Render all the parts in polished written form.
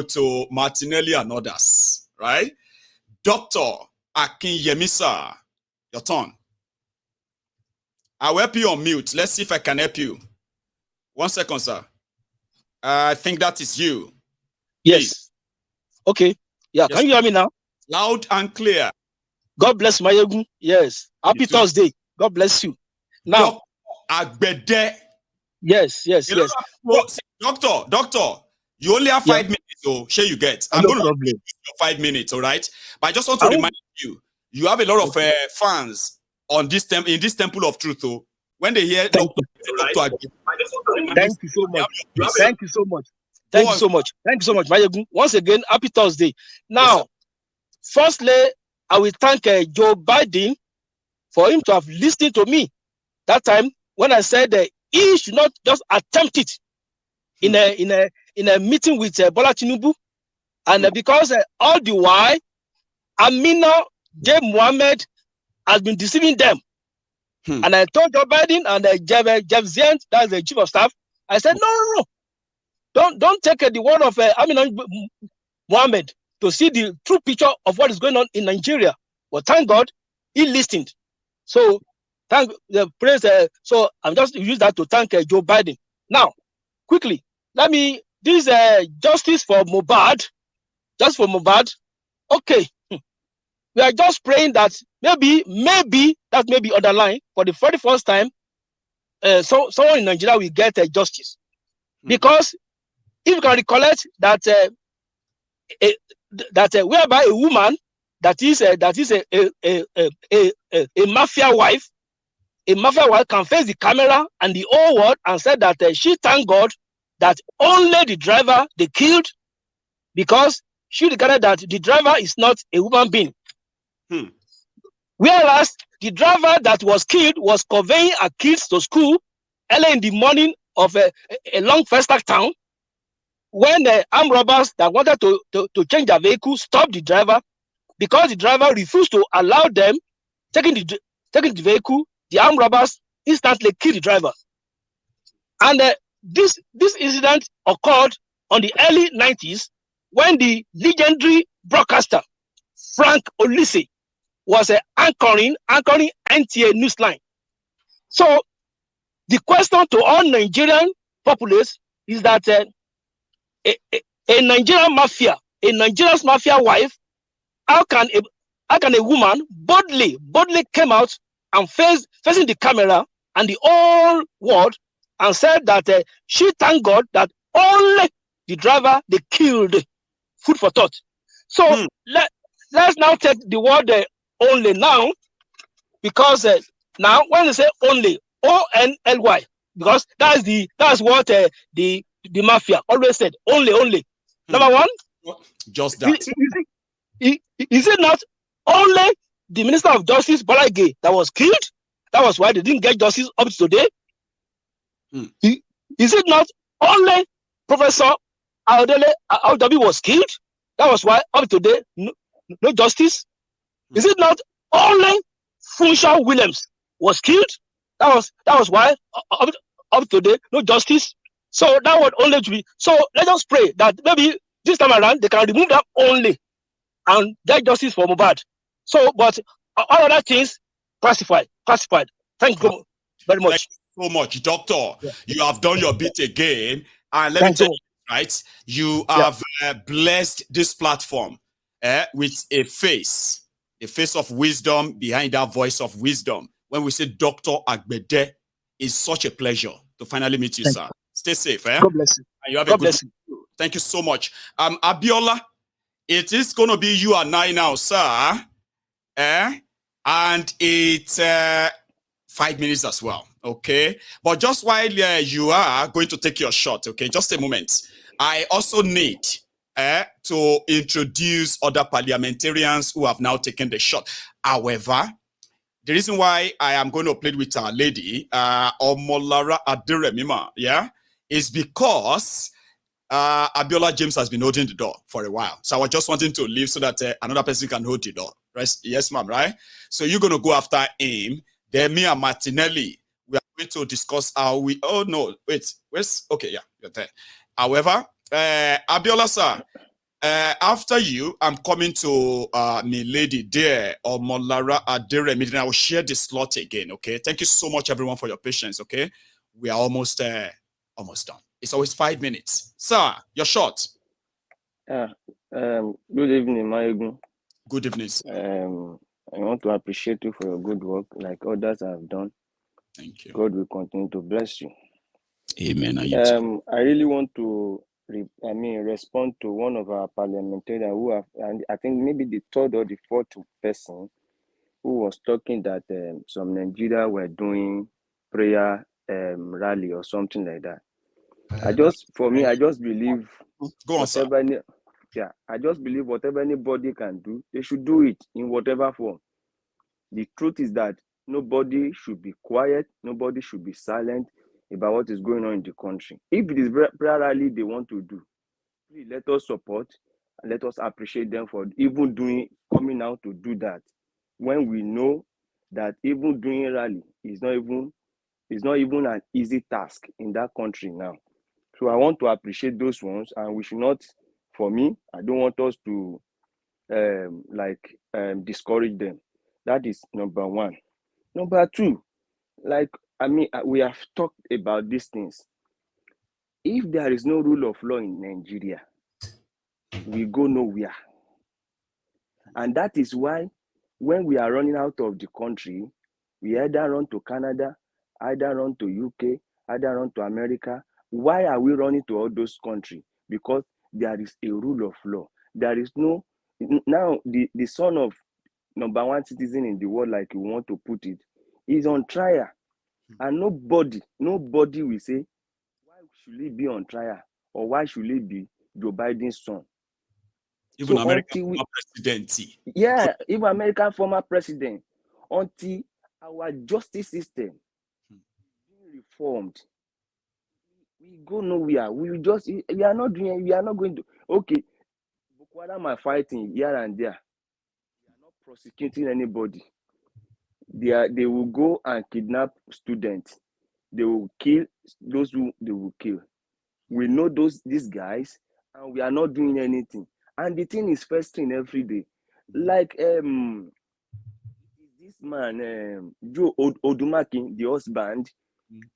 to Martinelli and others, right? Dr. Akinyemisa, your turn. I'll help you on mute. Let's see if I can help you. 1 second, sir. I think that is you. Yes. Please. Okay. Yeah. Yes. Can you hear me now? Loud and clear. God bless Mayegun. Yes. Happy Thursday. God bless you. Now. Agbede. Yes. Doctor, you only have 5 minutes, so share you get. I'm going to give you 5 minutes, all right? But I just want to remind you have a lot of fans on this in this temple of truth. So when they hear Thank you so much. Thank you so much. Thank you so much. Thank you so much, Mayegun. Once again, happy Thursday. Now, firstly, I will thank Joe Biden for him to have listened to me that time when I said that he should not just attempt it in a meeting with Bola Tinubu, and because all the while Amina J. Mohammed has been deceiving them. And I told Joe Biden and Jeff Zients, that's the chief of staff, I said, no. Don't take the word of Amina Mohammed to see the true picture of what is going on in Nigeria. But thank God, he listened. So thank the praise. So I'm just use that to thank Joe Biden. Now, quickly, this justice for Mohbad, just for Mohbad. Okay, we are just praying that maybe underline for the very first time, so someone in Nigeria will get justice, because if you can recollect that whereby a woman that is a mafia wife can face the camera and the whole world and said that she thanked God that only the driver they killed, because she regarded that the driver is not a human being. Whereas the driver that was killed was conveying her kids to school early in the morning of a long Festac town, when the armed robbers that wanted to change their vehicle stopped the driver, because the driver refused to allow them taking the vehicle. The armed robbers instantly killed the driver. And this incident occurred on the early 90s when the legendary broadcaster Frank Olise was anchoring NTA Newsline. So the question to all Nigerian populace is that a Nigerian mafia wife, how can a woman boldly came out and facing the camera and the whole world and said that she thanked God that only the driver they killed? Food for thought. So let's now take the word only now, because now when they say only, ONLY, because that's what the mafia always said, only. Number one, just that. Is it not only the Minister of Justice Balage that was killed? That was why they didn't get justice up to today. Is it not only Professor Audabi was killed? That was why up to today no justice. Is it not only Funshaw Williams was killed? That was why up to today no justice. So that would only be. So let us pray that maybe this time around they can remove that only and get justice for Mohbad. So, but all other things classified. Thank you very much. Thank you so much, Doctor. Yeah. You have done your bit again, and let me tell you, right? You have blessed this platform with a face of wisdom behind that voice of wisdom. When we say Dr. Agbede, it's such a pleasure to finally meet you, sir. Stay safe. God bless you. And you have a good day. Thank you so much. Abiola, it is going to be you and I now, sir. And it's 5 minutes as well, okay? But just while you are going to take your shot, okay, just a moment. I also need to introduce other parliamentarians who have now taken the shot. However, the reason why I am going to plead with our lady, Omolara Adiremima, is because Abiola James has been holding the door for a while. So I was just wanting to leave so that another person can hold the door. Right? Yes, ma'am, right? So you're going to go after him. Then me and Martinelli, we are going to discuss how we... Oh, no, wait. Where's... Okay, yeah, you're there. However, Abiola, sir, After you, I'm coming to my lady there, or Molara Adere. I will share the slot again. Okay. Thank you so much, everyone, for your patience. Okay. We are almost done. It's always 5 minutes. Sir, you're short. Good evening, Mayegun. Good evening, sir. I want to appreciate you for your good work, like others have done. Thank you. God will continue to bless you. Amen. I really want to, respond to one of our parliamentarians who have, and I think maybe the third or the fourth person who was talking that some Nigeria were doing prayer rally or something like that. I just believe go on, sir. I just believe whatever anybody can do, they should do it in whatever form. The truth is that nobody should be quiet, nobody should be silent about what is going on in the country. If it is prayer rally they want to do, please let us support and let us appreciate them for even coming out to do that, when we know that even doing rally is not even an easy task in that country now. So I want to appreciate those ones, and we should not, for me, I don't want us to discourage them. That is number one. Number two, we have talked about these things. If there is no rule of law in Nigeria, we go nowhere. And that is why when we are running out of the country, we either run to Canada, either run to UK, either run to America. Why are we running to all those countries? Because there is a rule of law. There is no, now the son of number one citizen in the world, like you want to put it, is on trial. And nobody will say, why should he be on trial? Or why should he be Joe Biden's son? Even so American former president. Yeah, even American former president. Until our justice system is reformed, we go nowhere. We are not going to, okay, Boko Haram are fighting here and there. We are not prosecuting anybody. They will go and kidnap students. They will kill those who they will kill. We know these guys, and we are not doing anything. And the thing is festering every day. Like this man, Joe Odumaki, the husband,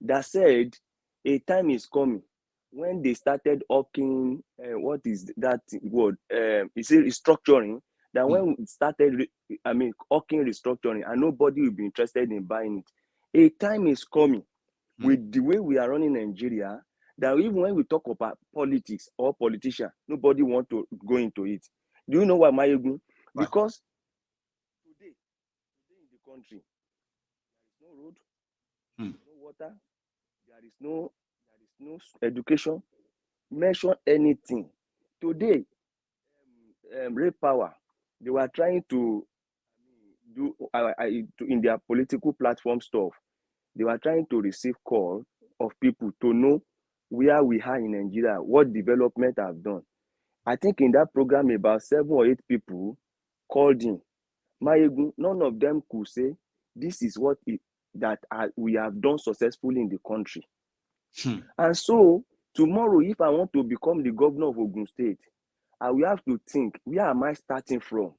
that said a time is coming when they started hawking, what is that word? Is it restructuring? That when we started, hawking restructuring, and nobody will be interested in buying it. A time is coming with the way we are running Nigeria, that even when we talk about politics or politician, nobody want to go into it. Do you know why, Mayegun? Because today in the country, there is no road, no water, there is no education. Mention anything. Today, Rape Power, they were trying to do in their political platform stuff. They were trying to receive call of people to know where we are in Nigeria, what development have done. I think in that program, about 7 or 8 people called in. Mayegun, none of them could say this is what we have done successfully in the country. And so tomorrow, if I want to become the governor of Ogun State, I will have to think, where am I starting from?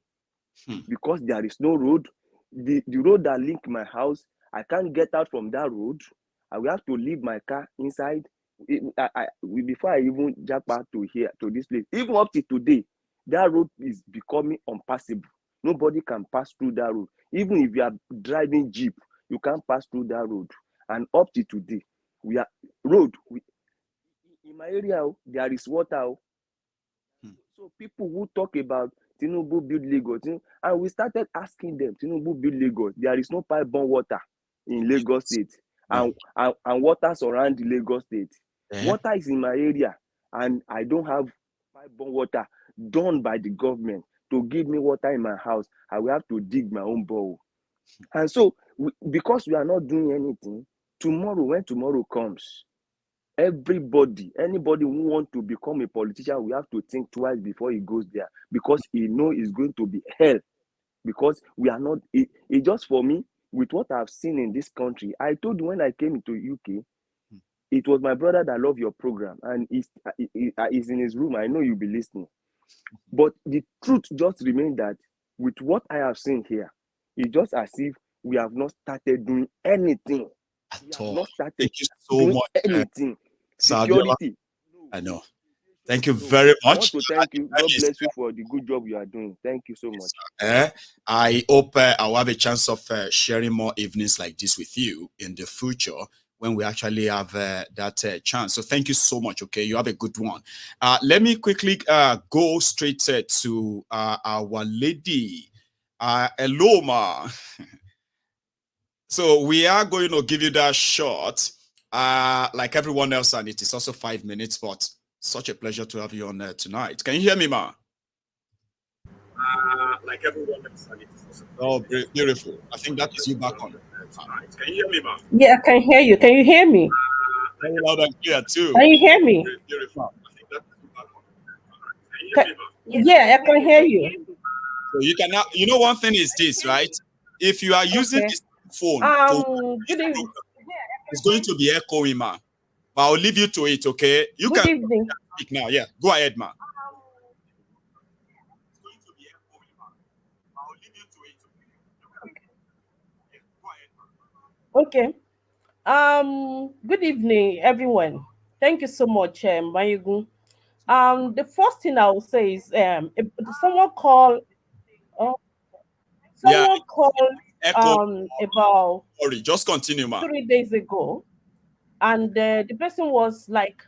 Because there is no road. The road that link my house, I can't get out from that road. I will have to leave my car inside. Before I even jump back to this place, even up to today, that road is becoming impassable. Nobody can pass through that road. Even if you are driving Jeep, you can't pass through that road. And up to today, in my area, there is water. So people who talk about Tinubu build Lagos, and we started asking them, Tinubu build Lagos, there is no pipe-borne water in Lagos State, and water surround the Lagos State. Water is in my area, and I don't have pipe-borne water done by the government to give me water in my house. I will have to dig my own borehole. And so, because we are not doing anything, when tomorrow comes, anybody who want to become a politician, we have to think twice before he goes there, because he know it's going to be hell. Because we are not, it just for me, with what I've seen in this country, I told you when I came into UK, it was my brother that loved your program, and he's in his room. I know you'll be listening. But the truth just remains that with what I have seen here, it's just as if we have not started doing anything. We At have all. not started Thank you so doing much, anything. Sir Abiola. Security. I know. Thank you No. very I want much. to thank you. God bless you for the good job you are doing. Thank you so much. I hope I'll have a chance of sharing more evenings like this with you in the future when we actually have that chance. So thank you so much. Okay, you have a good one. Let me quickly go straight to our lady. Hello, ma. So we are going to give you that shot, like everyone else, and it is also 5 minutes, but such a pleasure to have you on tonight. Can you hear me, ma? Like everyone else, and it is also oh, beautiful. I think that is you back on tonight. Can you hear me, ma? Yeah, I can hear you. Can you hear me? Very loud and clear too. Can you hear me? Beautiful. I think that is you back on. Can you hear me, ma? Yeah, I can hear you. So you can now, you know, one thing is this, right? If you are using Okay. this phone to Good evening. it's going to be echoing, ma. But I'll leave you to it, okay? You Good can evening. speak now. Yeah, go ahead, ma. Okay. Good evening, everyone. Thank you so much, Mayugun. The first thing I will say is if someone called uh, Yeah, someone called echo. about Sorry, just continue, ma. 3 days ago, and the person was like,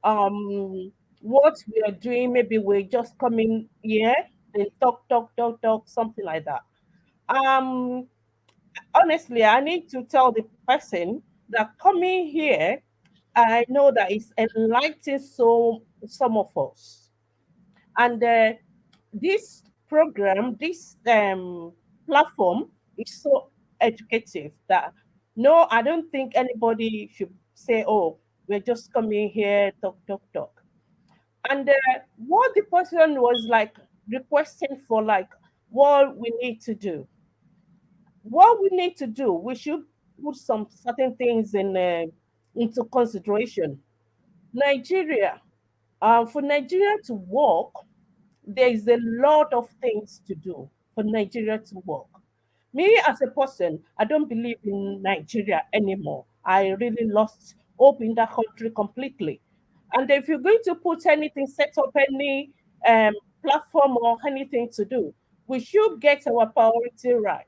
what we are doing, maybe we're just coming here and talk, something like that. Um, Honestly, I need to tell the person that coming here, I know that it's enlightening some of us. And this program, this platform is so educative that no, I don't think anybody should say, oh, we're just coming here, talk. And what the person was like requesting for, like, what we need to do, we should put some certain things into consideration. Nigeria, for Nigeria to work, there is a lot of things to do for Nigeria to work. Me as a person, I don't believe in Nigeria anymore. I really lost hope in that country completely. And if you're going to put anything, set up any um, platform or anything to do, we should get our priority right.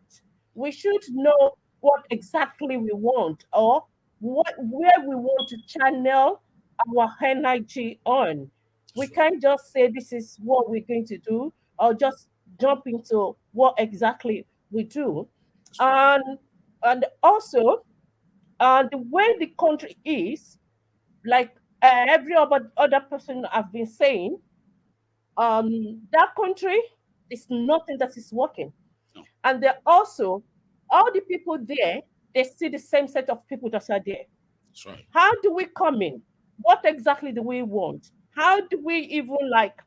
We should know what exactly we want, or where we want to channel our energy on. We can't just say this is what we're going to do, or just jump into what exactly we do. And also, the way the country is, like every other person I've been saying, that country is nothing that is working. No, And they're also, all the people there, they see the same set of people that are there. that's right. How do we come in? What exactly do we want? How do we even like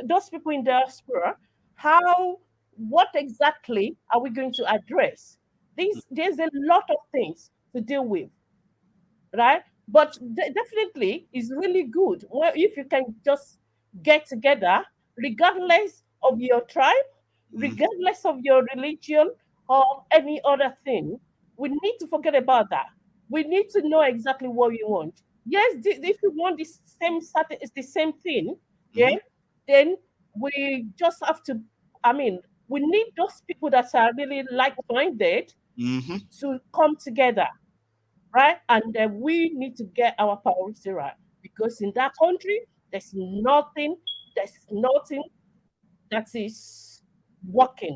those people in diaspora? How, what exactly are we going to address? There's a lot of things to deal with, right? But definitely is really good well, if you can just get together, regardless of your tribe, Mm-hmm. regardless of your religion or any other thing. We need to forget about that. We need to know exactly what we want. Yes, if you want the same certain, it's the same thing. Yeah, Mm-hmm. then we just have to. I mean, we need those people that are really like-minded Mm-hmm. to come together, right? And then we need to get our priority right, because in that country, there's nothing that is working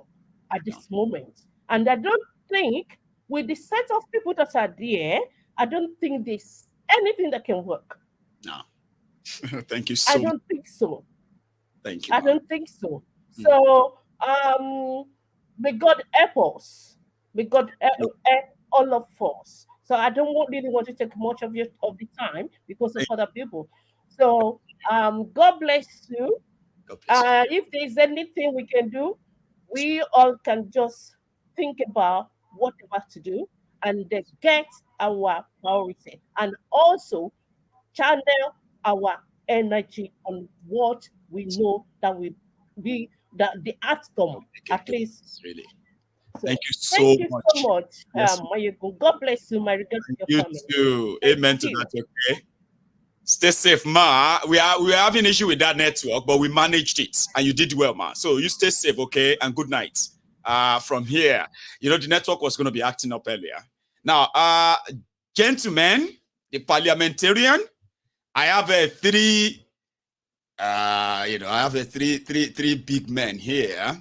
at No, this moment. And I don't think, with the set of people that are there, I don't think there's anything that can work. no. Thank you I so much. don't think so. Thank you, I ma. don't think so. Mm. So, may God help us. May God No, help all of us. So I don't really want to take much of the time because of thank other people. So, God bless you. God bless you. If there's anything we can do, we all can just think about whatever to do and get our priority, and also channel our energy on what we know that we be that the outcome at least. Really. So Thank you so thank you much. so much, Yes. Mayegun. God bless you. My regards to your You family. too. Thank Amen to you. that. Okay. Stay safe, ma. We are having issue with that network, but we managed it, and you did well, ma. So you stay safe, okay? And good night. From here, you know the network was going to be acting up earlier. Now, gentlemen, the parliamentarian, I have a three. I have a three big men here,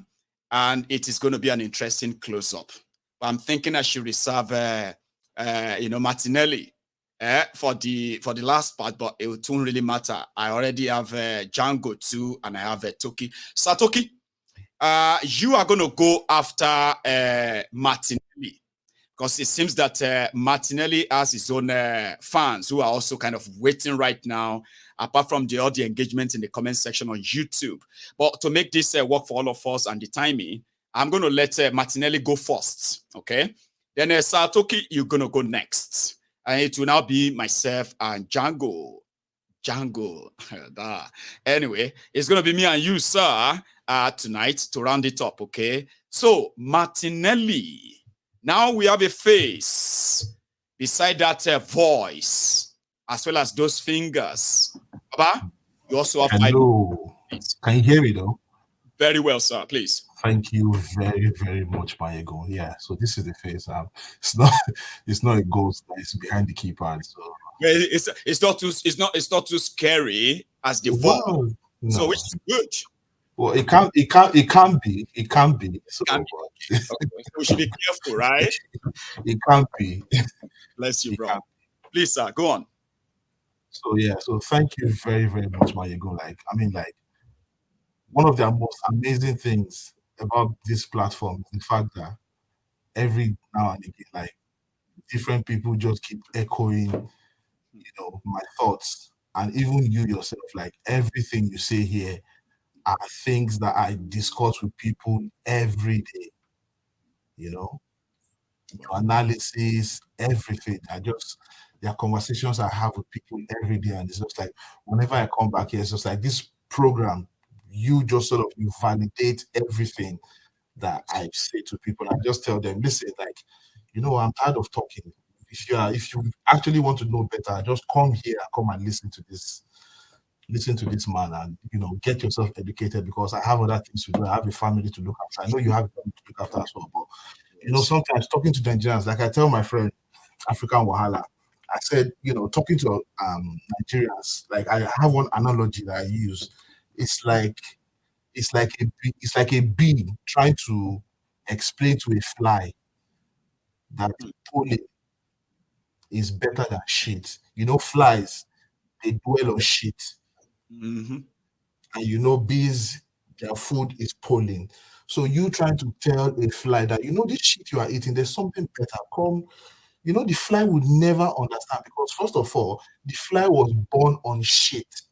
and it is going to be an interesting close-up. I'm thinking I should reserve, Martinelli for the last part, but it won't really matter. I already have Django too, and I have Toki. Satoki, you are going to go after Martinelli, because it seems that Martinelli has his own fans who are also kind of waiting right now, apart from all the engagement in the comment section on YouTube. But to make this work for all of us and the timing, I'm going to let Martinelli go first, okay? Then Satoki, you're going to go next. And it will now be myself and Django. Anyway, it's going to be me and you, sir, tonight to round it up, okay? So, Martinelli. Now we have a face beside that voice, as well as those fingers. Baba, you also have Hello. Can you hear me though? Very well, sir. Please. Thank you very, very much, Mayego. Yeah. So this is the face. It's not a ghost. It's behind the keypad. So it's not too scary as the voice. no. So which is good. Well, it can be. So, Okay. So we should be careful, right? It can't be. Bless you, bro. Please, sir, go on. So yeah. So thank you very, very much, Mayego. One of the most amazing things about this platform is the fact that every now and again, different people just keep echoing, my thoughts, and even you yourself, everything you say here are things that I discuss with people every day. Your analysis, everything. There are conversations I have with people every day, and it's just like whenever I come back here, it's just like this program. You just sort of you validate everything that I say to people. I just tell them, listen, I'm tired of talking. If you actually want to know better, just come here and come and listen to this man, and get yourself educated, because I have other things to do. I have a family to look after. I know you have a family to look after as well, but sometimes talking to Nigerians, like I tell my friend African Wahala, I said, talking to Nigerians, I have one analogy that I use. It's like a bee trying to explain to a fly that pollen is better than shit. Flies, they dwell on shit. Mm-hmm. And bees, their food is pollen. So you trying to tell a fly that this shit you are eating, there's something better. The fly would never understand, because first of all, the fly was born on shit.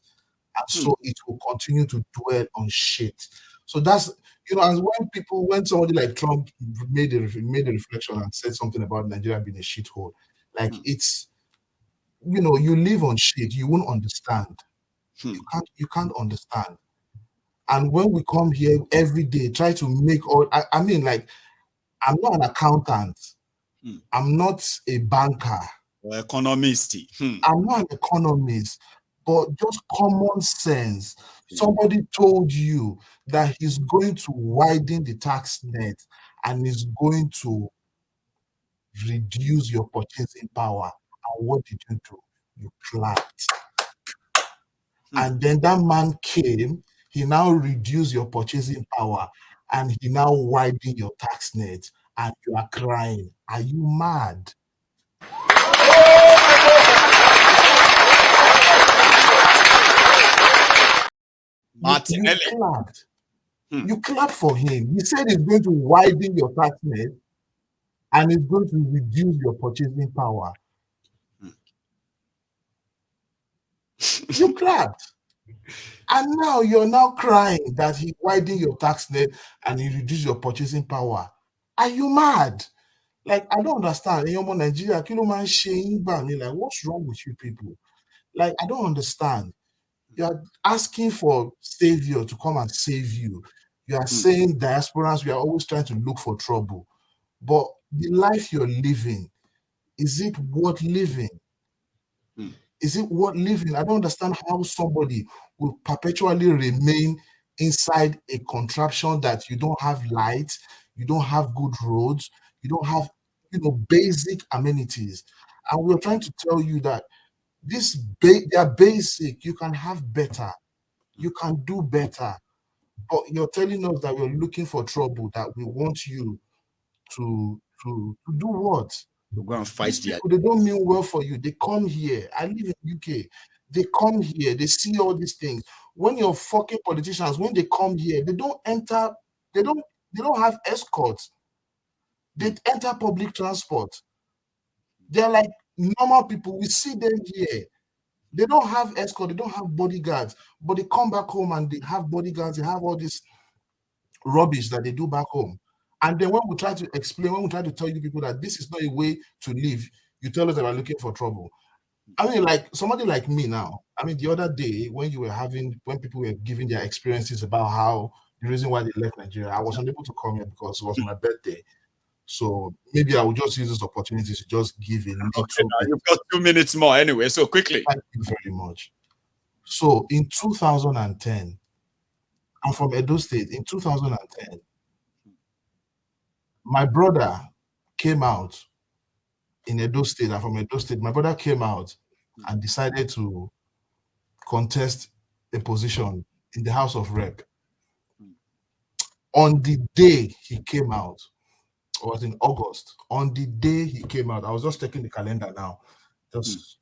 And so it will continue to dwell on shit. So that's as when somebody like Trump made a reflection and said something about Nigeria being a shithole, it's you live on shit, you won't understand. You can't understand. And when we come here every day, try to make I'm not an accountant. I'm not a banker. Or economist. I'm not an economist, but just common sense. Somebody told you that he's going to widen the tax net and is going to reduce your purchasing power. And what did you do? You clapped. And then that man came, he now reduced your purchasing power, and he now widened your tax net, and you are crying. Are you mad? Martinelli. You clapped. You clapped for him. He said he's going to widen your tax net and it's going to reduce your purchasing power. You clapped. And now you're now crying that he widened your tax net and he reduced your purchasing power. Are you mad? I don't understand. Nigeria, what's wrong with you people? I don't understand. You are asking for savior to come and save you. You are saying diasporans, we are always trying to look for trouble. But the life you're living, is it worth living? Is it worth living? I don't understand how somebody will perpetually remain inside a contraption that you don't have light, you don't have good roads, you don't have, basic amenities. And we're trying to tell you that they are basic. You can have better. You can do better. But you're telling us that we're looking for trouble, that we want you to do what? To go and fight These the people, they don't mean well for you. They come here. I live in UK. They come here. They see all these things. When your fucking politicians, when they come here, they don't enter. They don't have escorts. They enter public transport. They're like normal people. We see them here. They don't have escort. They don't have bodyguards. But they come back home and they have bodyguards. They have all this rubbish that they do back home. And then when we try to explain, when we try to tell you people that this is not a way to live, you tell us that we're looking for trouble. I mean, like somebody like me now. I mean, the other day when people were giving their experiences about how the reason why they left Nigeria, I was unable to come here because it was my birthday. So maybe I will just use this opportunity to just give a little bit. You've got 2 minutes more anyway, so quickly. Thank you very much. So in 2010, I'm from Edo State. In 2010, my brother came out in Edo State. I'm from Edo State. My brother came out and decided to contest a position in the House of Rep. On the day he came out, it was in August. On the day he came out, I was just checking the calendar now, just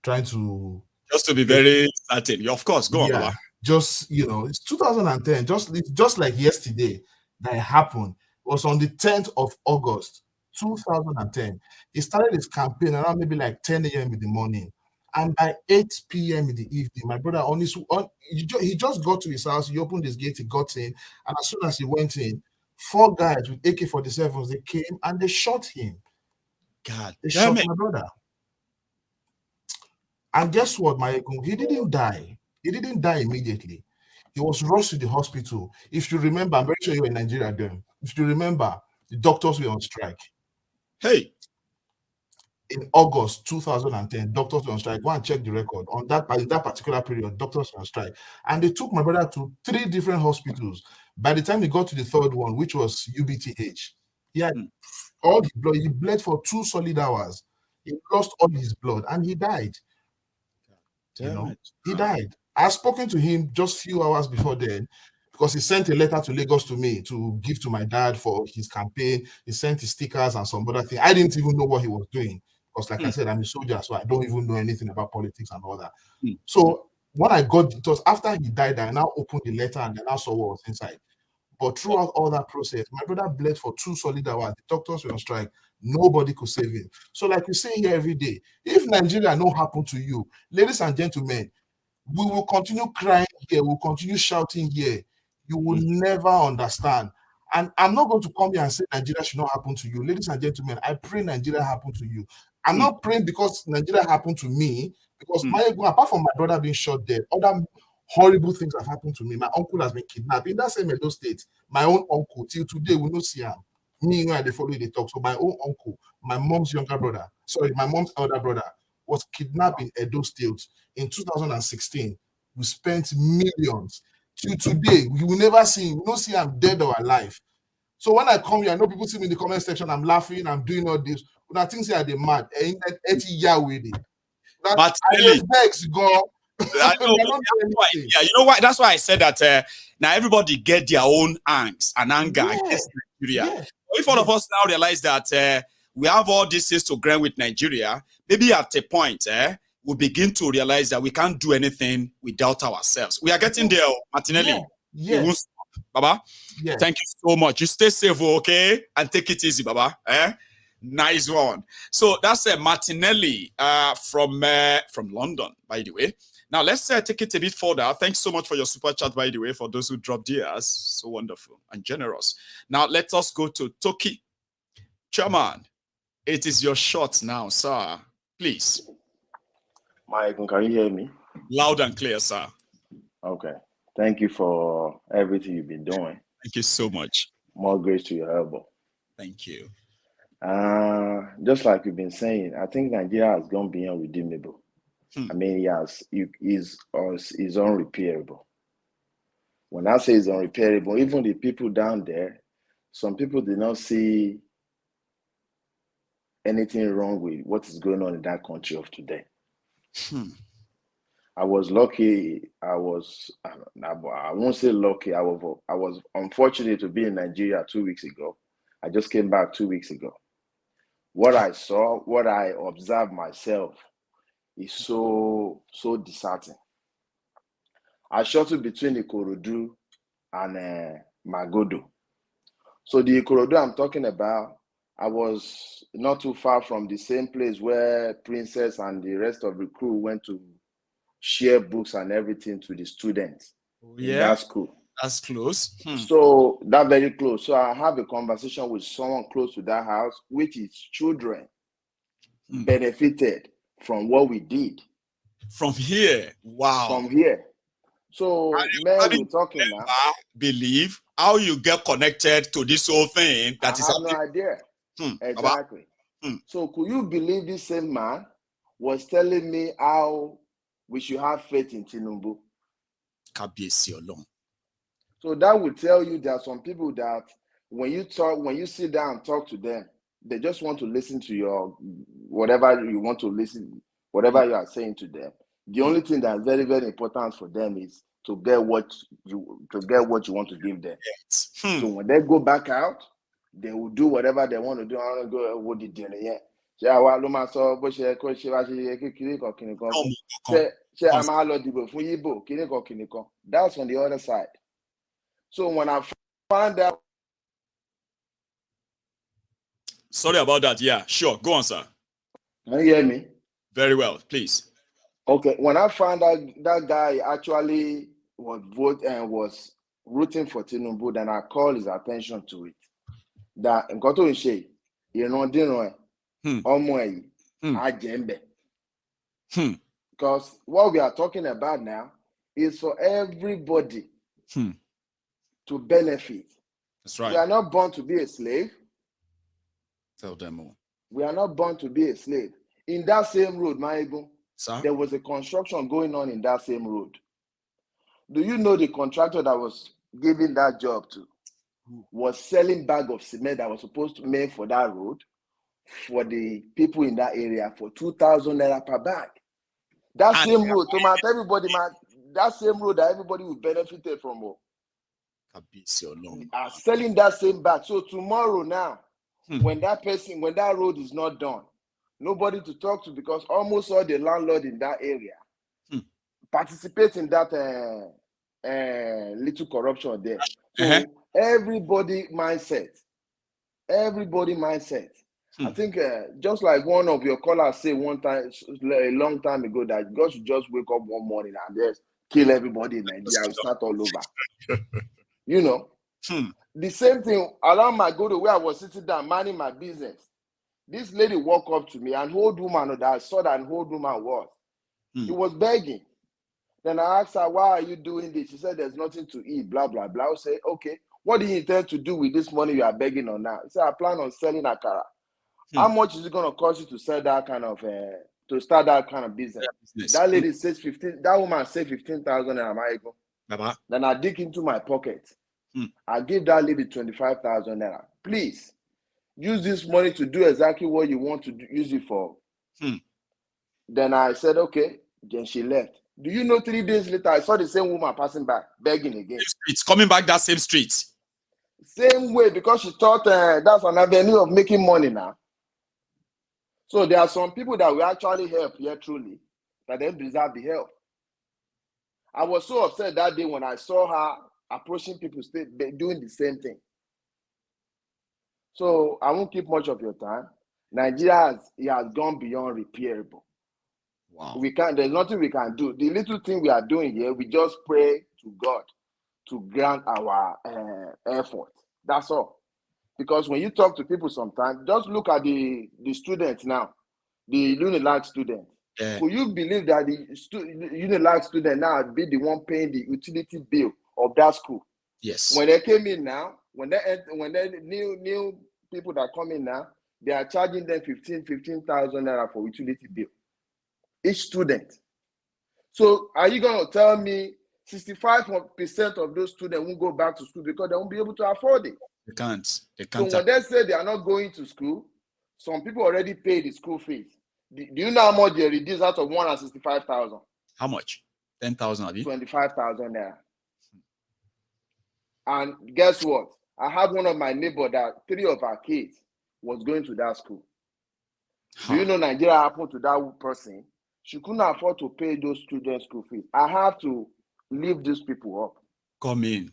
trying to... Just to be very certain. Of course, go on, Baba. Just, it's 2010, just like yesterday that it happened. It was on the 10th of August, 2010. He started his campaign around maybe like 10 a.m. in the morning. And by 8 p.m. in the evening, my brother he just got to his house, he opened his gate, he got in, and as soon as he went in, 4 guys with AK-47s, they came and they shot him. They shot my brother. And guess what, he didn't die. He didn't die immediately. He was rushed to the hospital. If you remember, I'm very sure you were in Nigeria then. If you remember, the doctors were on strike. Hey. In August 2010, doctors were on strike. Go and check the record. In that particular period, doctors were on strike. And they took my brother to 3 different hospitals. By the time he got to the 3rd one, which was UBTH, he had all his blood. He bled for 2 solid hours. He lost all his blood and he died. He died. I've spoken to him just few hours before then because he sent a letter to Lagos to me to give to my dad for his campaign. He sent his stickers and some other thing. I didn't even know what he was doing because, like I said, I'm a soldier, so I don't even know anything about politics and all that. So when it was after he died, I now opened the letter and then I saw what was inside. But throughout all that process, my brother bled for 2 solid hours. The doctors were on strike. Nobody could save him. So like we say here every day, if Nigeria no happen to you, ladies and gentlemen, we will continue crying here. We'll continue shouting here. You will never understand. And I'm not going to come here and say Nigeria should not happen to you. Ladies and gentlemen, I pray Nigeria happen to you. I'm not praying because Nigeria happened to me, because apart from my brother being shot dead, other horrible things have happened to me. My uncle has been kidnapped in that same Edo State. My own uncle, till today, we don't see him. Me and they follow the talk. So my own uncle, my mom's elder brother was kidnapped in Edo State in 2016. We spent millions. Till today, we will never see him. We don't see him dead or alive. So when I come here, I know people see me in the comment section, I'm laughing, I'm doing all this. When I think say they're mad, you know why? That's why I said that now everybody get their own angst and anger against Nigeria. If all of us now realize that we have all these things to grind with Nigeria, maybe at a point, we'll begin to realize that we can't do anything without ourselves. We are getting there, Martinelli. Baba, thank you so much. You stay safe, okay? And take it easy, Baba. Nice one. So that's Martinelli from London, by the way. Now let's take it a bit further. Thanks so much for your super chat, by the way, for those who dropped theirs. So wonderful and generous. Now let us go to Toki. Chairman, it is your shot now, sir. Please. Mike, can you hear me? Loud and clear, sir. Okay. Thank you for everything you've been doing. Thank you so much. More grace to your elbow. Thank you. Just like you've been saying, I think Nigeria has gone beyond redeemable. I mean, is unrepairable. When I say it's unrepairable, even the people down there, some people did not see anything wrong with what is going on in that country of today. I was lucky. I won't say lucky. I was unfortunate to be in Nigeria 2 weeks ago. I just came back 2 weeks ago. What I saw, what I observed myself is so disheartening. I shuttled between Ikorodu and Magodo. So the Ikorodu I'm talking about, I was not too far from the same place where Princess and the rest of the crew went to share books and everything to the students in that school. That's close. So that very close. So I have a conversation with someone close to that house, which is children benefited from what we did. From here. Wow. From here. So man, we're talking now. Believe how you get connected to this whole thing. I have no idea. Exactly. So could you believe this same man was telling me how we should have faith in Tinubu? So that would tell you there are some people that when you sit down and talk to them, they just want to listen to your whatever you want to listen, whatever you are saying to them. The only thing that's very, very important for them is to get what you want to give them. So when they go back out, they will do whatever they want to do. I want to go what did they That's on the other side. So when I found out. Sorry about that. Yeah, sure. Go on, sir. Can you hear me? Very well, please. Okay. When I found out that guy actually was rooting for Tinubu, then I called his attention to it. That because what we are talking about now is for everybody to benefit. That's right. We are not born to be a slave. Tell them more. We are not born to be a slave. In that same road, Maego, there was a construction going on in that same road. Do you know the contractor that was giving that job to was selling bag of cement that was supposed to be made for that road for the people in that area for 2,000 naira per bag? That same road, that same road that everybody will benefit from. Are selling that same bag. So tomorrow now, when that road is not done, nobody to talk to because almost all the landlord in that area participate in that little corruption there. So everybody mindset. I think just like one of your callers said one time, a long time ago, that God should just wake up one morning and just kill everybody in Nigeria and start all over. You know, the same thing around my go to where I was sitting down minding my business. This lady walked up to me, and old woman that I saw that an old woman was. He was begging. Then I asked her, why are you doing this? She said, there's nothing to eat, blah, blah, blah. I say, okay, what do you intend to do with this money you are begging on now? He said, I plan on selling akara. How much is it going to cost you to sell that kind of, to start that kind of business? That lady says that woman said 15,000 naira. Then I dig into my pocket. I give that lady 25,000 naira. Please, use this money to do exactly what you want to use it for. Then I said, okay. Then she left. Do you know 3 days later, I saw the same woman passing by, begging again. It's coming back that same street. Same way, because she thought that's an avenue of making money now. So there are some people that will actually help here truly, that they deserve the help. I was so upset that day when I saw her approaching people doing the same thing. So I won't keep much of your time. Nigeria has gone beyond repairable. Wow. There's nothing we can do. The little thing we are doing here, we just pray to God to grant our effort. That's all. Because when you talk to people sometimes, just look at the students now, the Unilag students. Yeah. Could you believe that the Unilag student now be the one paying the utility bill of that school? Yes. When they came in now, when they new people that come in now, they are charging them 15,000 naira for utility bill each student. So are you going to tell me 65% of those students won't go back to school because they won't be able to afford it? They can't. So when they say they are not going to school, some people already pay the school fees. Do you know how much they reduce out of 165,000? How much? 10,000. 25,000 naira. And guess what? I have one of my neighbors that 3 of her kids was going to that school. Do you know Nigeria happened to that person? She couldn't afford to pay those students' school fees. I have to leave these people up. Come in.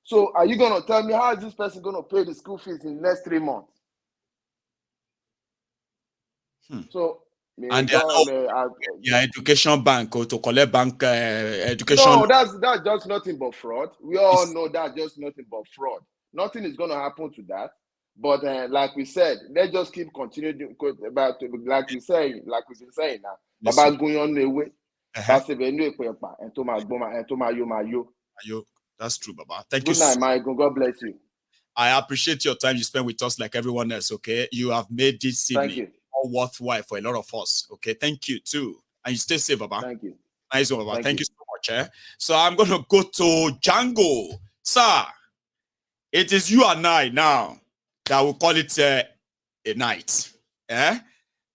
So are you going to tell me how is this person going to pay the school fees in the next 3 months? So and your education bank or to collect bank education. No, that's just nothing but fraud. We all know that's just nothing but fraud. Nothing is going to happen to that. But like we said, let's just keep continuing about like we've been saying now. Baba going on the way. That's true, Baba. Thank you. Good night, Michael. God bless you. I appreciate your time you spend with us like everyone else, okay? You have made this evening all worthwhile for a lot of us, okay? Thank you, too. And you stay safe, Baba. Thank you. Nice one, Baba. Thank you so much, So I'm going to go to Django. Sir, it is you and I now that will call it a night.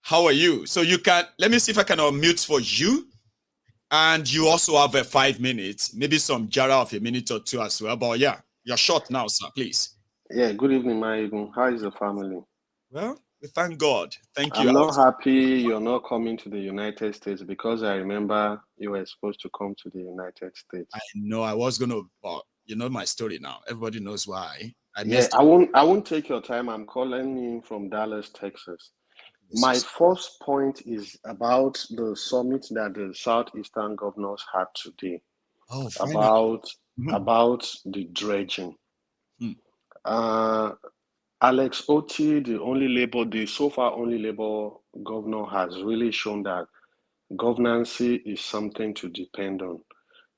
How are you? So you can, let me see if I can unmute for you. And you also have 5 minutes, maybe some jara of a minute or two as well. But yeah, you're short now, sir, please. Yeah, good evening, my Igbo. How is the family? Well, we thank God. Thank you. I'm not happy you're not coming to the United States because I remember you were supposed to come to the United States. I know I was going to, but you know my story now. Everybody knows why. I won't take your time. I'm calling you from Dallas, Texas. My first point is about the summit that the Southeastern governors had today. Oh, about the dredging. Alex Oti, the so far only Labour governor, has really shown that governance is something to depend on.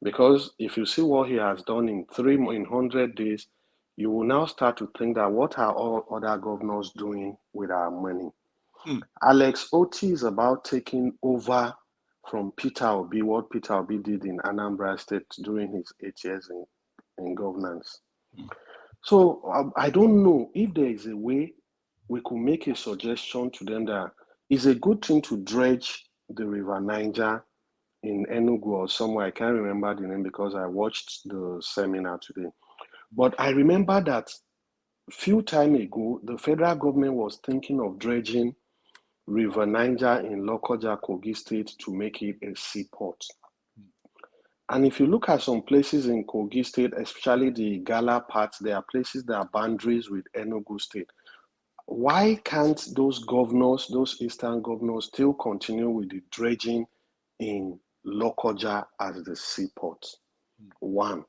Because if you see what he has done in 100 days, you will now start to think that what are all other governors doing with our money? Alex Oti is about taking over from Peter Obi, what Peter Obi did in Anambra State during his 8 years in governance. So I don't know if there is a way we could make a suggestion to them that it's a good thing to dredge the River Niger in Enugu or somewhere. I can't remember the name because I watched the seminar today. But I remember that a few time ago, the federal government was thinking of dredging River Niger in Lokoja, Kogi State to make it a seaport. And if you look at some places in Kogi State, especially the Gala parts, there are places that are boundaries with Enugu State. Why can't those governors, those eastern governors, still continue with the dredging in Lokoja as the seaport? 1.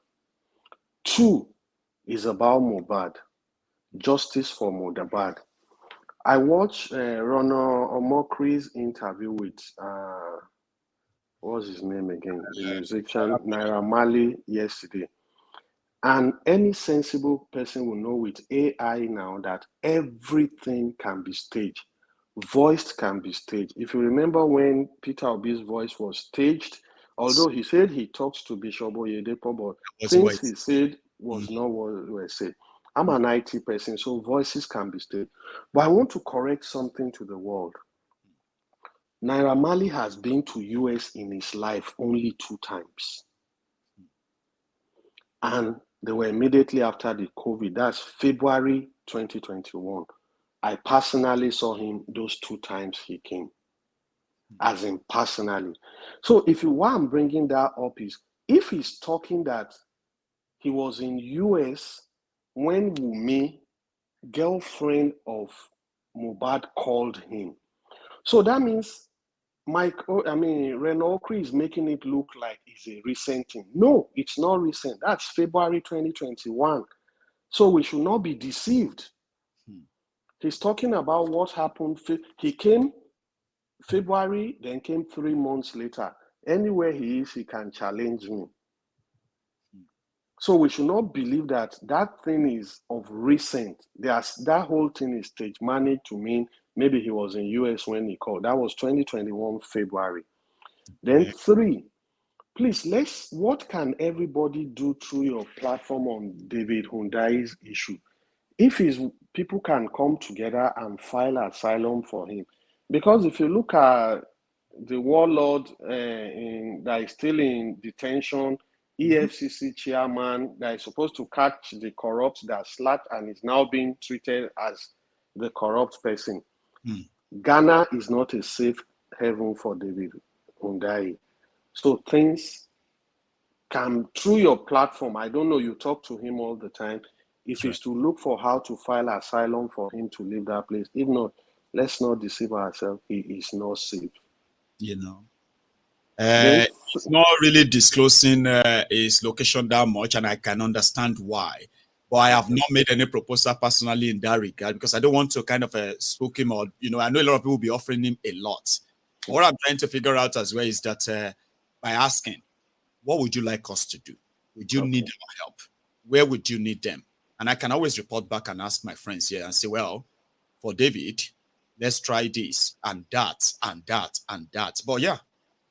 2 is about Mohbad, justice for Mohbad. I watched Ronald Omokri's interview with what's his name again? The musician Naira Marley yesterday. And any sensible person will know with AI now that everything can be staged. Voice can be staged. If you remember when Peter Obi's voice was staged, although he said he talks to Bishop Oyedepo, but things he said was not what were said. I'm an IT person, so voices can be staged. But I want to correct something to the world. Naira Marley has been to US in his life only 2 times. And they were immediately after the COVID. That's February 2021. I personally saw him those 2 times he came. As in personally. So why I'm bringing that up is, if he's talking that he was in US when Wumi, girlfriend of Mohbad, called him. So that means Renault is making it look like it's a recent thing. No, it's not recent. That's February 2021. So we should not be deceived. He's talking about what happened. He came February, then came 3 months later. Anywhere he is, he can challenge me. So we should not believe that that thing is of recent. That whole thing is stage managed to mean maybe he was in US when he called. That was 2021 February. Then 3, please, what can everybody do through your platform on David Hundai's issue? If people can come together and file asylum for him. Because if you look at the warlord that is still in detention, EFCC chairman that is supposed to catch the corrupt that slapped and is now being treated as the corrupt person. Ghana is not a safe haven for David Hundai. So things can, through your platform, I don't know, you talk to him all the time. If it's to look for how to file asylum for him to leave that place, if not, let's not deceive ourselves, he is not safe. You know, it's not really disclosing his location that much, and I can understand why. But I have not made any proposal personally in that regard because I don't want to kind of spook him, or I know a lot of people will be offering him a lot. But what I'm trying to figure out as well is that by asking, what would you like us to do? Would you need our help? Where would you need them? And I can always report back and ask my friends here and say, well, for David, let's try this and that and that and that. But yeah,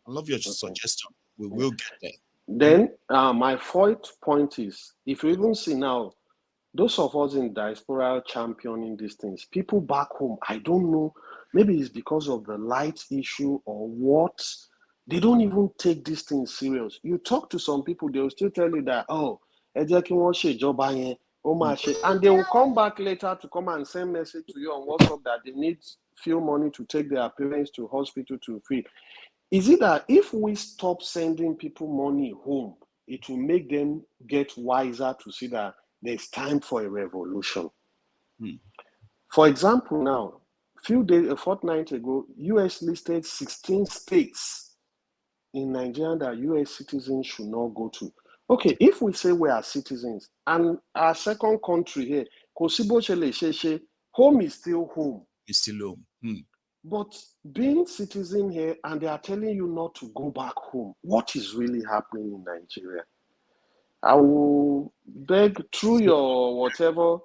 I love your suggestion. We will get there. Then my fourth point is, if you even see now, those of us in diaspora championing these things, people back home, I don't know, maybe it's because of the light issue or what, they don't even take these things serious. You talk to some people, they'll still tell you that, and they will come back later to come and send message to you on WhatsApp that they need few money to take their parents to hospital to feed. Is it that if we stop sending people money home, it will make them get wiser to see that there's time for a revolution? For example, now, a fortnight ago, US listed 16 states in Nigeria that US citizens should not go to. Okay, if we say we are citizens and our second country here, home is still home. It's still home. But being citizen here and they are telling you not to go back home, what is really happening in Nigeria? I will beg through your whatever,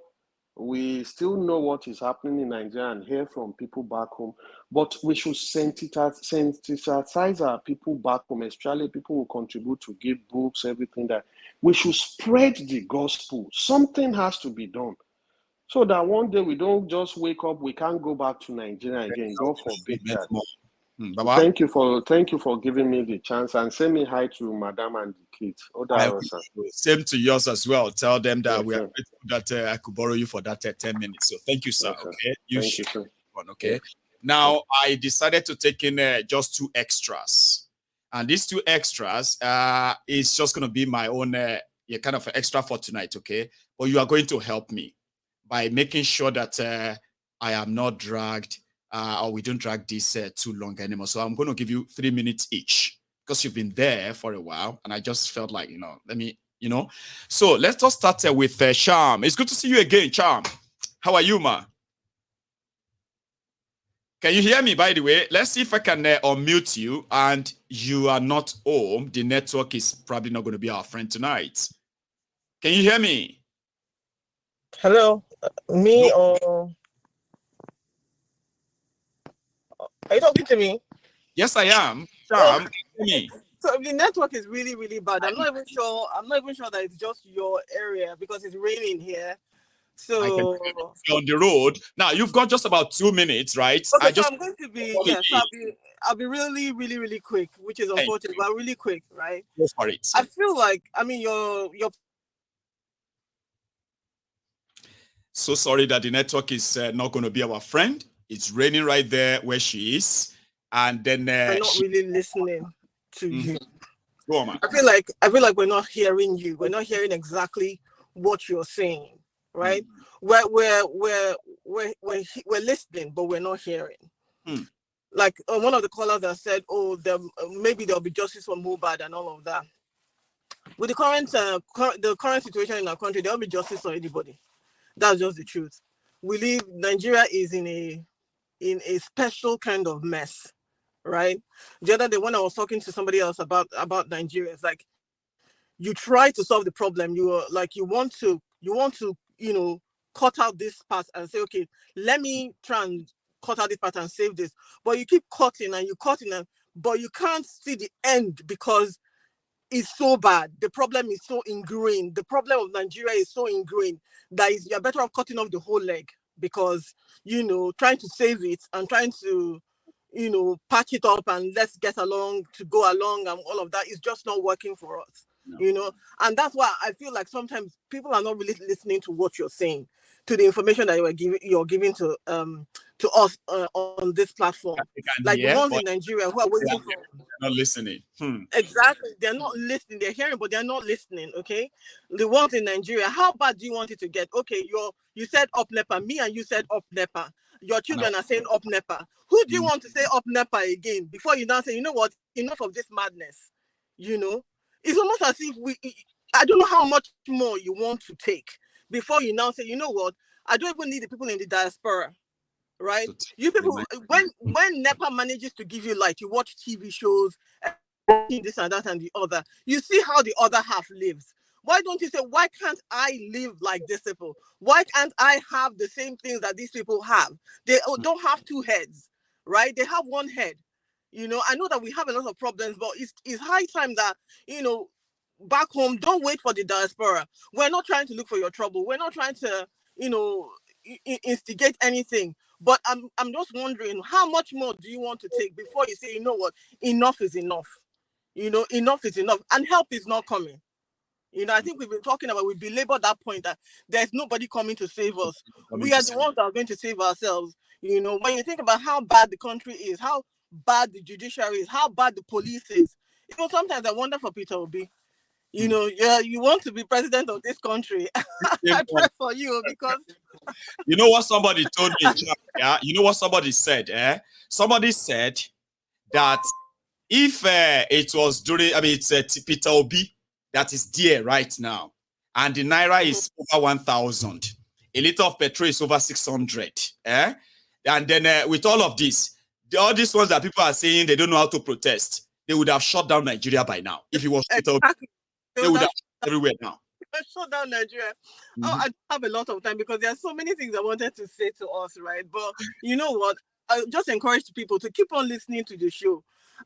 we still know what is happening in Nigeria and hear from people back home, but we should sensitize our people back home, especially people who contribute to give books, everything that we should spread the gospel. Something has to be done. So that one day we don't just wake up, we can't go back to Nigeria again. God forbid that. Thank you for giving me the chance, and send me hi to Madam and the kids. Same to yours as well. Tell them that we are grateful that I could borrow you for that 10 minutes. So thank you, sir. Okay, you should. Okay. Now I decided to take in just 2 extras, and these 2 extras is just going to be my own kind of extra for tonight. Okay, but you are going to help me by making sure that I am not dragged or we don't drag this too long anymore. So I'm going to give you 3 minutes each because you've been there for a while. And I just felt like, let me, So let's just start with Charm. It's good to see you again, Charm. How are you, ma? Can you hear me, by the way? Let's see if I can unmute you. And you are not home. The network is probably not going to be our friend tonight. Can you hear me? Hello, me or are you talking to me? Yes, I am. Charm, me. So the network is really, really bad. I'm not even sure that it's just your area because it's raining here. So on the road now, you've got just about 2 minutes, right? Okay, so I'm going to be I'll be really, really, really quick, which is unfortunate, but really quick, right? Go for it. I feel like your. So sorry that the network is not going to be our friend. It's raining right there where she is, and then I'm not really listening to you. Go on, man. I feel like we're not hearing you. We're not hearing exactly what you're saying, right? We're listening, but we're not hearing. Like one of the callers that said, maybe there'll be justice for Mohbad and all of that. With the current situation in our country, there'll be justice for anybody. That's just the truth. Nigeria is in a special kind of mess. right? The other day when I was talking to somebody else about Nigeria, it's like you try to solve the problem. You are like you want to cut out this part and say, okay, let me try and cut out this part and save this. But you keep cutting and but you can't see the end because it's so bad. The problem is so ingrained. The problem of Nigeria is so ingrained that you're better off cutting off the whole leg because, trying to save it and trying to, patch it up and let's get along to go along and all of that is just not working for us. No. And that's why I feel like sometimes people are not really listening to what you're saying, to the information that you're giving to us on this platform. Like the ones in Nigeria who are waiting for. They're not listening. Exactly. They're not listening. They're hearing, but they're not listening. Okay. The ones in Nigeria, how bad do you want it to get? Okay, you said up NEPA, me and you said up NEPA. Your children are saying up NEPA. Who do you want to say up NEPA again before you now say, you know what, enough of this madness? It's almost as if I don't know how much more you want to take before you now say, you know what, I don't even need the people in the diaspora, right? You people, when NEPA manages to give you light, you watch TV shows, this and that and the other, you see how the other half lives. Why don't you say, why can't I live like these people? Why can't I have the same things that these people have? They don't have two heads, right? They have one head. I know that we have a lot of problems, but it's high time that, back home, don't wait for the diaspora. We're not trying to look for your trouble. We're not trying to, instigate anything. But I'm just wondering, how much more do you want to take before you say, you know what, enough is enough. Enough is enough. And help is not coming. I think we've belabored that point that there's nobody coming to save us. We are the ones that are going to save ourselves. When you think about how bad the country is, how bad the judiciary is, how bad the police is, sometimes I wonder for Peter Obi. You want to be president of this country. I pray for you because you know what somebody told me, yeah? You know what somebody said, Somebody said that if it was during, it's Peter Obi that is there right now, and the Naira is over 1,000, a liter of petrol is over 600, and then with all of this, all these ones that people are saying they don't know how to protest, they would have shut down Nigeria by now. If it was Peter Obi, they would have everywhere now. Shut down Nigeria. I have a lot of time because there are so many things I wanted to say to us, right? But you know what? I just encourage people to keep on listening to the show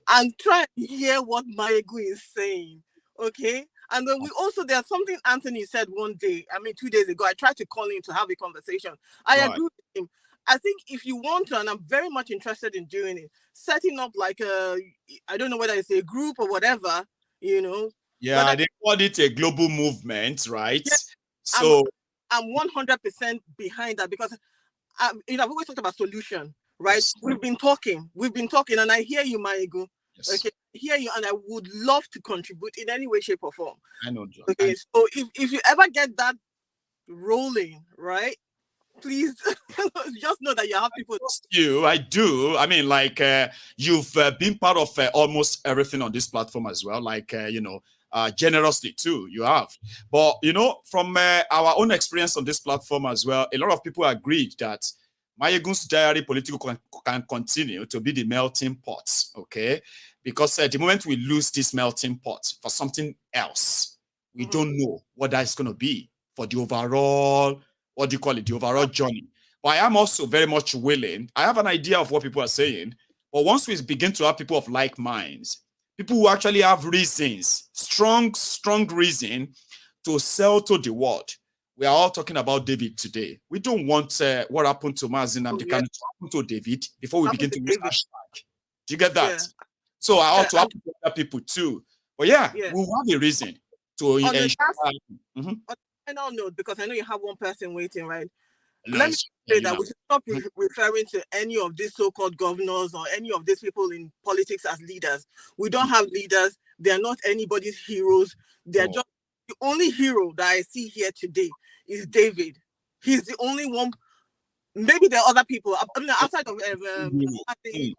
and try and hear what Mayegu is saying, okay? And then there's something Anthony said one day, 2 days ago. I tried to call him to have a conversation. I agree with him. I think if you want to, and I'm very much interested in doing it, setting up like I don't know whether it's a group or whatever, Yeah, they called it a global movement, right? Yeah, so I'm 100% behind that because I've always talked about solution, right? Yes. We've been talking, and I hear you, Mayegu. Yes. Okay, I hear you, and I would love to contribute in any way, shape, or form. I know, John. Okay, so if you ever get that rolling, right? Please just know that you have people. I do. You've been part of almost everything on this platform as well. Generously too, you have. But from our own experience on this platform as well, a lot of people agreed that Mayegun's diary political can continue to be the melting pot. Okay, because the moment we lose this melting pot for something else, we don't know what that is going to be for the overall. What do you call it? The overall journey. But I am also very much willing. I have an idea of what people are saying. But once we begin to have people of like minds, people who actually have reasons, strong reason to sell to the world. We are all talking about David today. We don't want what happened to Nnamdi Kanu to happen to David before we begin to use hashtag. Do you get that? Yeah. So I ought to have other people too. But we'll have a reason to ensure. Final note, because I know you have one person waiting, right? Let me say that we should stop referring to any of these so-called governors or any of these people in politics as leaders. We don't have leaders. They are not anybody's heroes. They are just the only hero that I see here today is David. He's the only one. Maybe there are other people outside of Nnamdi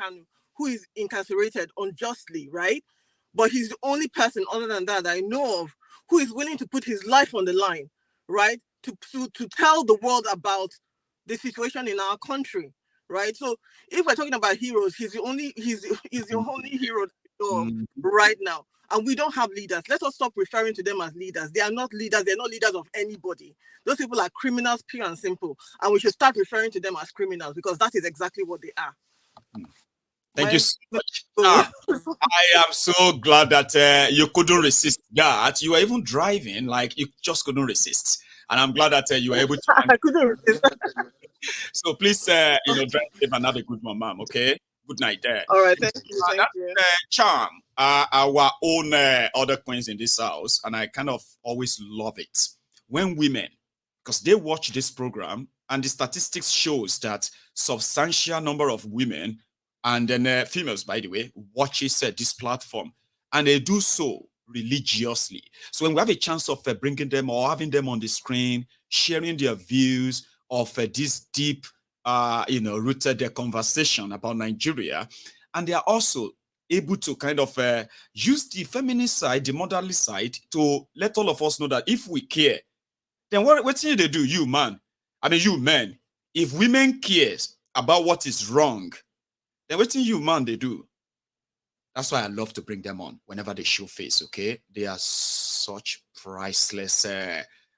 Kanu who is incarcerated unjustly, right? But he's the only person other than that I know of who is willing to put his life on the line, right? To tell the world about the situation in our country, right? So if we're talking about heroes, he's the only hero right now. And we don't have leaders. Let us stop referring to them as leaders. They are not leaders. They're not leaders of anybody. Those people are criminals, pure and simple. And we should start referring to them as criminals because that is exactly what they are. Thank you so much. I am so glad that you couldn't resist that. You were even driving, like you just couldn't resist. And I'm glad that you were able to. I couldn't resist. So please, drive safe and have a good one, ma'am. Okay. Good night there. All right. Thank you. Thank you. Charm, our own other queens in this house, and I kind of always love it when women, because they watch this program, and the statistics shows that substantial number of women and then females, by the way, watches this platform, and they do so religiously. So when we have a chance of bringing them or having them on the screen, sharing their views of this deep, rooted conversation about Nigeria, and they are also able to kind of use the feminist side, the motherly side, to let all of us know that if we care, then what do they do? You men, if women cares about what is wrong, then what do you man they do? That's why I love to bring them on whenever they show face. Okay, they are such priceless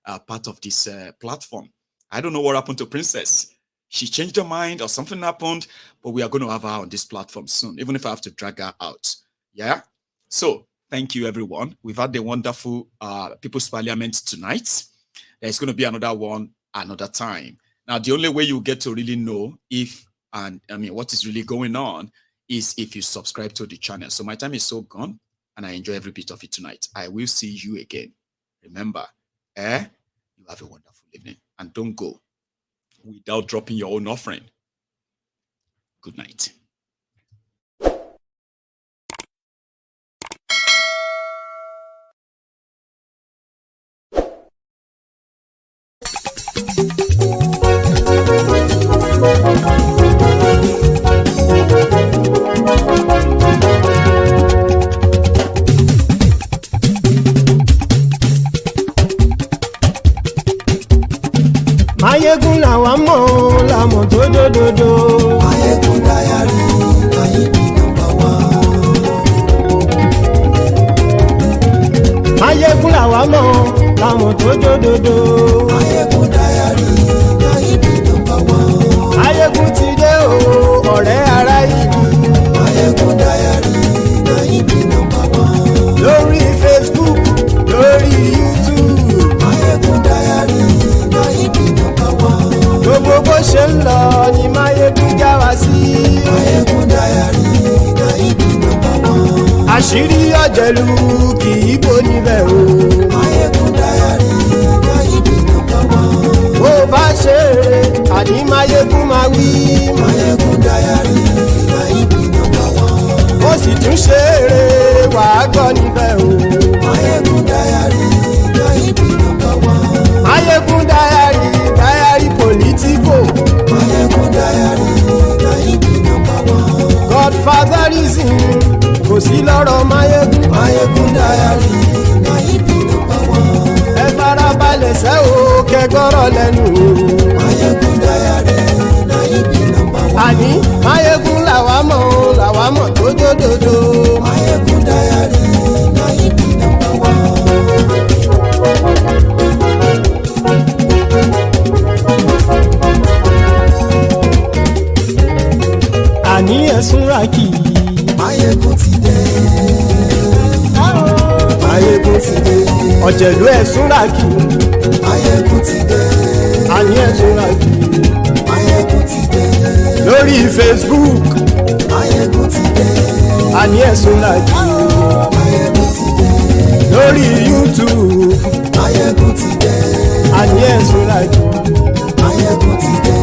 part of this platform. I don't know what happened to Princess. She changed her mind or something happened, but we are going to have her on this platform soon, even if I have to drag her out. Yeah. So thank you, everyone. We've had the wonderful People's Parliament tonight. There's going to be another one another time. Now, the only way you get to really know what is really going on is if you subscribe to the channel. So my time is so gone, and I enjoy every bit of it tonight. I will see you again. Remember, you have a wonderful evening, and don't go without dropping your own offering. Good night. Mayegun làwa mọ̀ làmọ̀ tó dòdòdò. Mayegun Diary Ayíbi #1. Mayegun làwa mọ̀ làmọ̀ tó dòdòdò. Mayegun Diary Ayíbi #1. Mayegun ti dé o ọ̀rẹ́ ará ìlú. Mayegun Diary Ayíbi #1. Lórí Facebook, lórí YouTube. Mayegun Diary Ayíbi #1. Gbogbo bó ṣe ń lọ ni Mayegun já wa sí. Mayegun Diary Ayíbi #1. Àṣírí ọ̀jẹ̀lú kì í bò níbẹ̀ o. Mayegun Diary Ayíbi #1. Bó bá ṣe eré àní Mayegun máa wí. Mayegun Diary Ayíbi #1. Ó sì tún ṣe eré wàá gbọ́ níbẹ̀ o. Mayegun Diary Ayíbi #1. Mayegun Diary politico. Mayegun Diary Ayíbi #1. Godfatherism kò sí lọ́rọ̀ Mayegun. Mayegun Diary Ayíbi #1. Ẹ farabalẹ̀ sẹ́ o kẹgọ́rọ̀ lẹ́nu o. Mayegun Diary Ayíbi #1. Àní Mayegun làwa mọ̀ tó dòdòdò. Mayegun Diary Ayíbi #1. Àní ẹ̀sùn rákì. Mayegun ti dé. Mayegun ti dé. Ọ̀jẹ̀lú ẹ̀sùn rákì. Mayegun ti dé. Àní ẹ̀sùn rákì. Mayegun ti dé. Lórí Facebook. Mayegun ti dé. Àní ẹ̀sùn rákì. Mayegun ti dé. Lórí YouTube. Mayegun ti dé. Àní ẹ̀sùn rákì. Mayegun ti dé.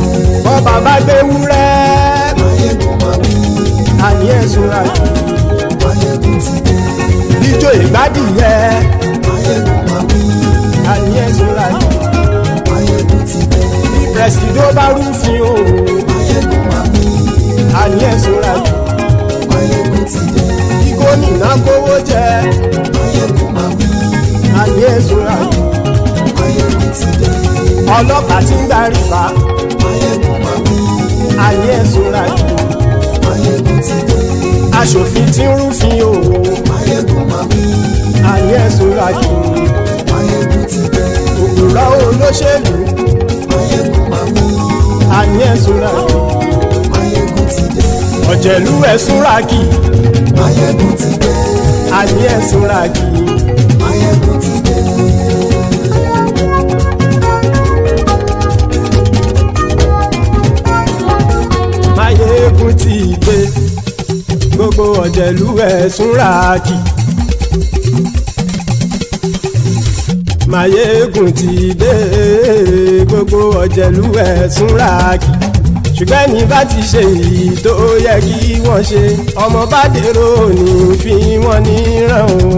Bọ́ bàbá gbé wúrẹ́. Mayegun máa wí. Àní ẹ̀sùn rákì. Mayegun ti dé. Ijó ìgbádìyẹ. Mayegun máa wí. Àní ẹ̀sùn rákì. Mayegun ti dé. Pẹ̀sìdó bá rúfin o. Mayegun máa wí. Àní ẹ̀sùn rákì. Mayegun ti dé. Kí gómìnà kówó jẹ. Mayegun máa wí. Àní ẹ̀sùn rákì. Mayegun ti dé. Ọlọ́pàá ti ń darí bá. Mayegun máa wí. àní ẹ̀ súnra kí. Máyégún ti dé. Aṣòfin tí ń rúfin o. Máyégún máa wí. Àní ẹ̀ súnra kí. Máyégún ti dé. Òpùrọ́ olóṣèlú. Máyégún máa wí. Àní ẹ̀ súnra kí. Máyégún ti dé. Ọ̀jẹ̀lú ẹ̀ súnra kí. Máyégún ti dé. Àní ẹ̀ súnra kí. Máyégún ti dé. Máyégún ti dé. Gbogbo ọ̀jẹ̀lú ẹ̀ súnra kí. Máyégún ti dé. Gbogbo ọ̀jẹ̀lú ẹ̀ súnra kí. Ṣùgbọ́n ní bá ti ṣe èyí tó yẹ kí wọ́n ṣe, ọmọ bá dèrò ní fi wọ́n níran o.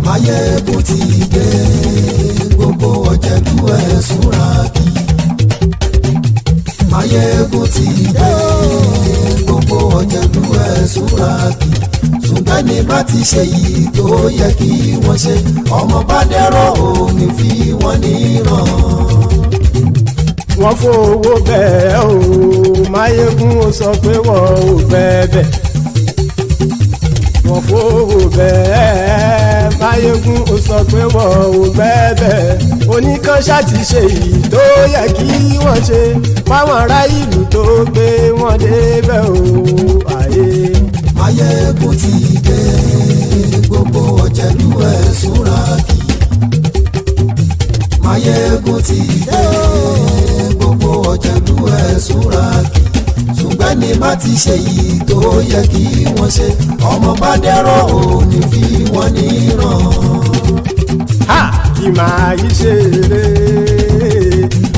Máyégún ti dé. Gbogbo ọ̀jẹ̀lú ẹ̀ súnra kí. Máyégún ti dé. Gbogbo ọ̀jẹ̀lú ẹ̀ súnra kí. Ṣùgbọ́n ní bá ti ṣe èyí tó yẹ kí wọ́n ṣe, ọmọ bá dèrò ní fi wọ́n níran. Wọ́n fowó bẹ́ẹ̀ o, Máyégún ó sọ pé wọ́n ò bẹ́ẹ̀. Wọ́n fowó bẹ́ẹ̀, Máyégún ó sọ pé wọ́n ò bẹ́ẹ̀. Oníkanṣá ti ṣe èyí tó yẹ kí wọ́n ṣe fáwọn ará ìlú tó gbé wọn débẹ̀ o. Máyégún ti dé. Gbogbo ọ̀jẹ̀lú ẹ̀ súnra kí. Máyégún ti dé. Gbogbo ọ̀jẹ̀lú ẹ̀ súnra kí. Ṣùgbọ́n ní bá ti ṣe yìí tó yẹ kí wọ́n ṣe, ọmọ bá dẹ́rọ̀ ò ní fi wọ́n níran. Kì máa yí ṣe eré,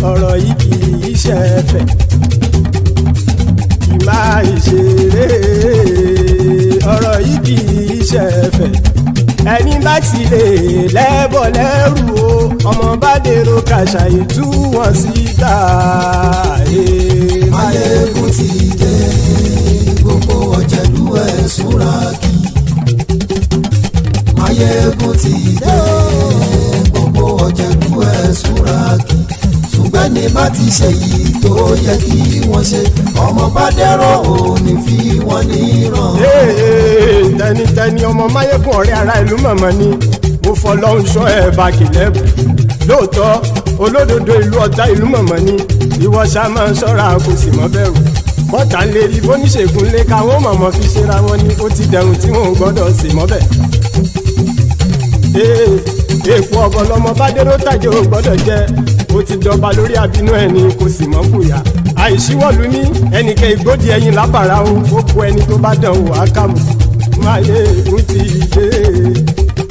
ọ̀rọ̀ yìí kì í ṣe ẹ̀fẹ̀. Kì máa yí ṣe eré, ọ̀rọ̀ yìí kì í ṣe ẹ̀fẹ̀. Ẹni bá ti lè lẹ́bọ̀ lẹ́rù o, ọmọ bá dèrò kàṣàyè tú wọn síta. Máyégún ti dé. Gbogbo ọ̀jẹ̀lú ẹ̀ súnra kí. Máyégún ti dé. Gbogbo ọ̀jẹ̀lú ẹ̀ súnra kí. Ṣùgbọ́n ní bá ti ṣe yìí tó yẹ kí wọ́n ṣe, ọmọ bá dẹ́rọ̀ ò ní fi wọ́n níran. Tẹnitẹni ọmọ Máyégún ọ̀rẹ́ ara ìlú mọ̀mọ́ ni mo fọlọ́run ṣọ́ ẹ̀ bá kìlẹ́bù. Lóòótọ́ olódodo ìlú ọ̀tá ìlú mọ̀mọ́ ni ìwọ ṣá máa ń ṣọ́ra kò sì mọ́ bẹ̀rù. Bọ́tà ń lè rí bóníṣègùn lé káwọn mọ̀mọ́ fi ṣera wọn ni ó ti dẹrùn tí wọn ò gbọ́dọ̀ sì mọ́ bẹ̀. Èèpo ọ̀bọ lọmọ bá dérò tàjẹ́ ò gbọ́dọ̀ jẹ́, ó ti jọba lórí àbínú ẹni kò sì mọ́ bùyà. Àìsíwọ́lu ní ẹnìkẹ́ ìgbódì ẹyin lábàrá o, ó kó ẹni tó bá dán wò á kàmù. Máyégún ti dé.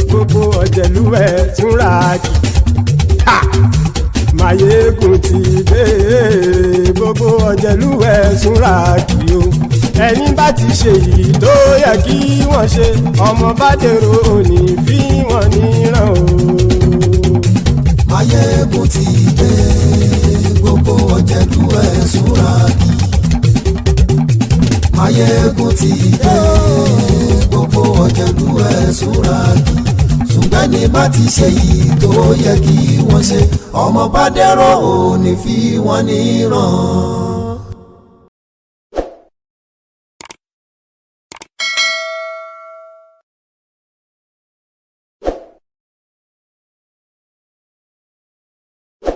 Gbogbo ọ̀jẹ̀lú ẹ̀ túnra kí. Máyégún ti dé. Gbogbo ọ̀jẹ̀lú ẹ̀ túnra kí o. Ẹni bá ti ṣe yìí tó yẹ kí wọ́n ṣe, ọmọ bá dèrò òní fi wọ́n níran o. Máyégún ti dé. Gbogbo ọ̀jẹ̀lú ẹ̀ súnra kí. Máyégún ti dé. Gbogbo ọ̀jẹ̀lú ẹ̀ súnra kí. Ṣùgbọ́n ní bá ti ṣe yìí tó yẹ kí wọ́n ṣe, ọmọ bá dẹ́rọ̀ ò ní fi wọ́n níran.